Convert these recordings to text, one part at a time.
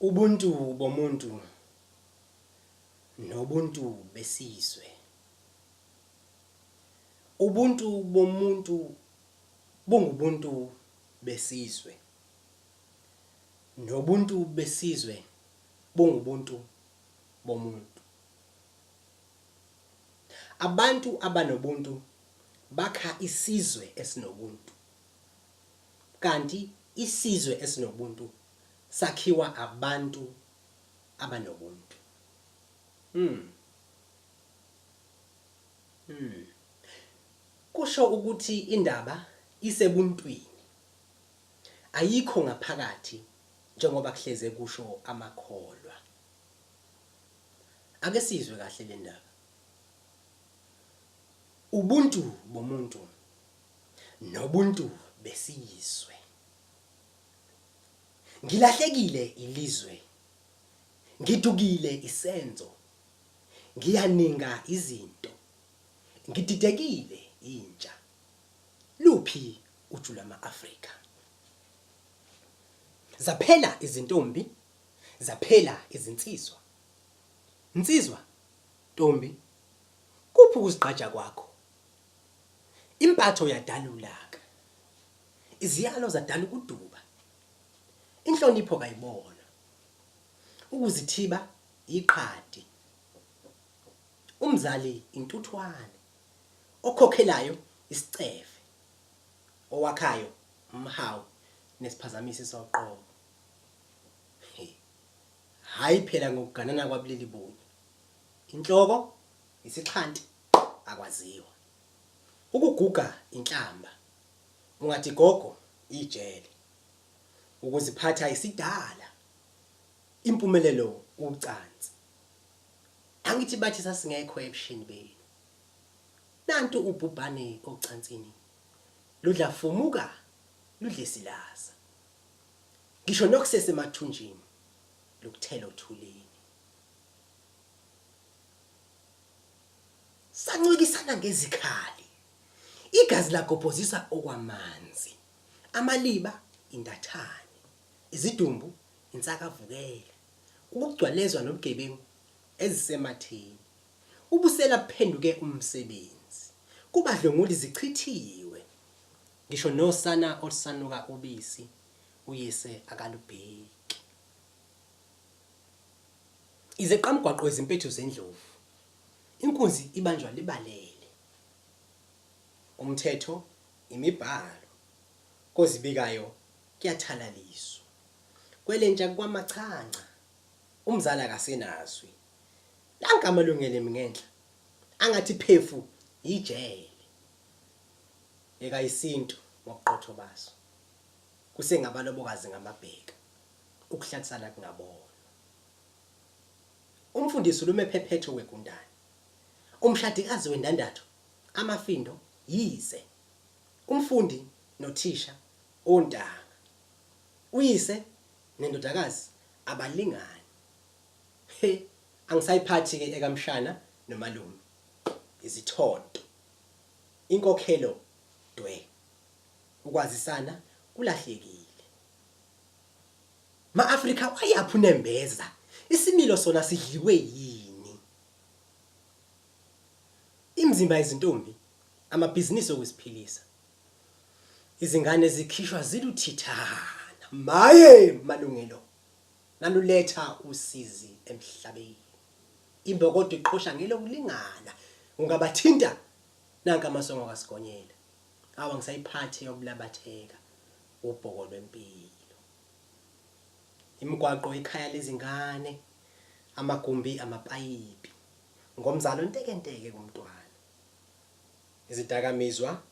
Ubuntu bomuntu nobuntu besizwe. Ubuntu bomuntu bungubuntu besizwe. Nobuntu besizwe bungubuntu bomuntu. Abantu abanobuntu bakha isizwe esinobuntu. Kanti isizwe esinobuntu sakhiwa abantu abanobuntu. Kusho ukuthi indaba isebuntwini. Ayikho ngaphakathi njengoba kuhleze kusho amakholwa. Ake sizwe kahle le ndaba. Ubuntu bomuntu nobuntu besizwe. Ngilahlekile ilizwe. Ngidukile isenzo. Ngiyaninga izinto. Ngididekile intsha. Luphi ujula ma-Afrika? Zaphela izintombi, zaphela izinsizwa. Insizwa, ntombi, kuphi ukuzigqaja kwakho? Impatho yadala ulaka. Iziyalo zadala ukuduba. Inhlonipho kayibona. Ukuzithiba iqhadi. Umzali intuthwane. Okhokhelayo isicefe. Owakhayo umhawu nesiphazamisi soqobo. Hayi phela ngokuganana kwabulili bunye. Inhloko isixhanti akwaziwa. Ukuguga inhlamba. Ungathi gogo ijele. Ukuziphatha isidala. Impumelelo ucansi. Angithi bathi sasingekho ebushini benu. Nantu ubhubhane ocansini. Ludla fumuka, ludle silaza. Ngisho nokusese emathunjini lokuthela othuleni. Sancikisana ngezikhali. Igazi lagobhozisa okwamanzi. Amaliba indathane. Izidumbu insakavukela. Ukugcwalezwa nobugebengu ezisematheni. Ubusela phenduke umsebenzi. Kubadlonguli zichithiwe. Ngisho nosana olusanuka ubisi uyise akalubheki. Izeqamgwaqo ezimpethu zendlovu. Inkunzi ibanjwa libalele. Umthetho imibhalo. Kozibikayo kuyathalaliswa. Kwelentsha kwamachanca. Umzala kasenazwi. Lanka amalungelo emingenhla. Angathi phefu ijele. Eka isintu ngokuqotho baso. Kusengabalobokazi ngamabheka. Ukuhlatsana kungabona. Umfundisi lume phephetho wegundane. Umshadikazi wendandatho amafindo yize. Umfundi nothisha ontanga. Uyise nendodakazi abalingani. Angisayiphathi ke ekamshana nomalume. Izithonto. Inkokhelo dwe. Ukwazisana kulahlekile. Ma-Afrika wayaphi unembeza? Isimilo sona sidliwe yini? Imzimba yezintombi amabhizinisi okuziphilisa. Izingane zikhishwa ziluthithana. Maye malungelo. Naluletha usizi emhlabeni. Imbokodo iqhosha ngelokulingana. Ungabathinta nanka amasongo kasigonyela. Awa ngisayiphathe yobulabatheka ubhoko lwempilo. Imigwaqo ekhaya lezingane, amagumbi amapayipi. Ngomzalo ntekenteke kumntwana. Izidakamizwa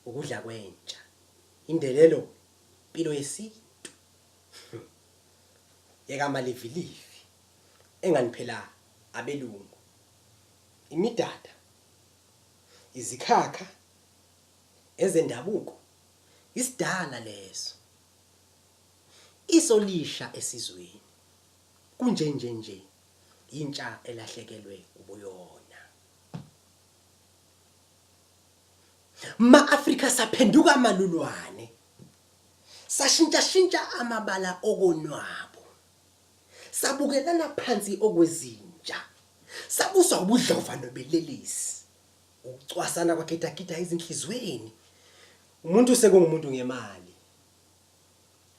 ukudla kwentsha. Indelelo impilo yesintu. Yeka malivilivi enganiphela abelungu. Imidada. Izikhakha ezendabuko. Isidala leso. Isolisha esizweni. Kunje intsha elahlekelwe ubuyona. Ma-Afrika saphenduka amalulwane. Sashintsha amabala okonwabo. sabukelana phansi okwezinja, sabuswa ubudlova nobelelisi, ukucwasana kwakhetha izinhlizweni. Umuntu sekungumuntu ngemali,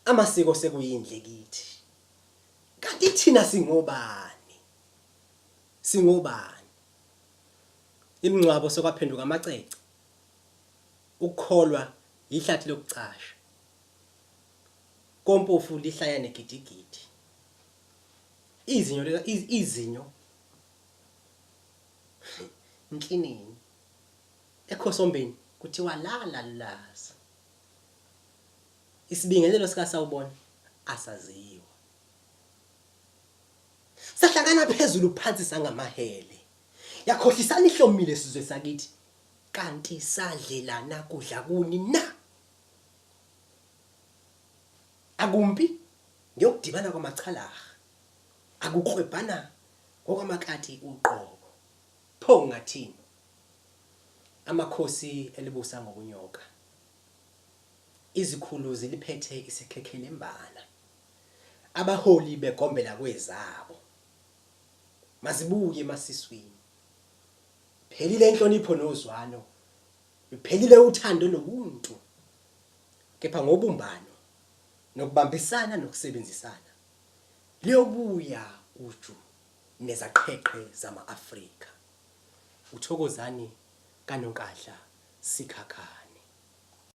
amasiko sekuyindle kithi. Kanti thina singobani? Singobani? Imingcwabo sokwaphenduka amacece. Ukukholwa ihlathi lokucasha. Kompofu lihlaya negidigidi. Izinyo nklinini. Ekhosombeni kuthiwa laza. Isibingelelo sika sawubona asaziwa. Sahlangana phezulu phansi sangamahele. Yakhohlisana ihlomile sizwe sakithi. Kanti sadlelana kudla kuni na. Akumpi ngiyokudibana kwamachalaha. Akukhwebhana ngokwamakati uqobo. Pho ngathini? Amakhosi elibusa ngokunyoka. Izikhulu ziliphethe Sikhakhane embala. Abaholi begombela kwezabo. Mazibuke masiswini. Phelile inhlonipho nozwano. Phelile uthando nobuntu. Kepha ngobumbano nokubambisana nokusebenzisana. Liyobuya uju nezaqheqhe zama-Afrika. Uthokozani kaNonkahla Sikhakhane.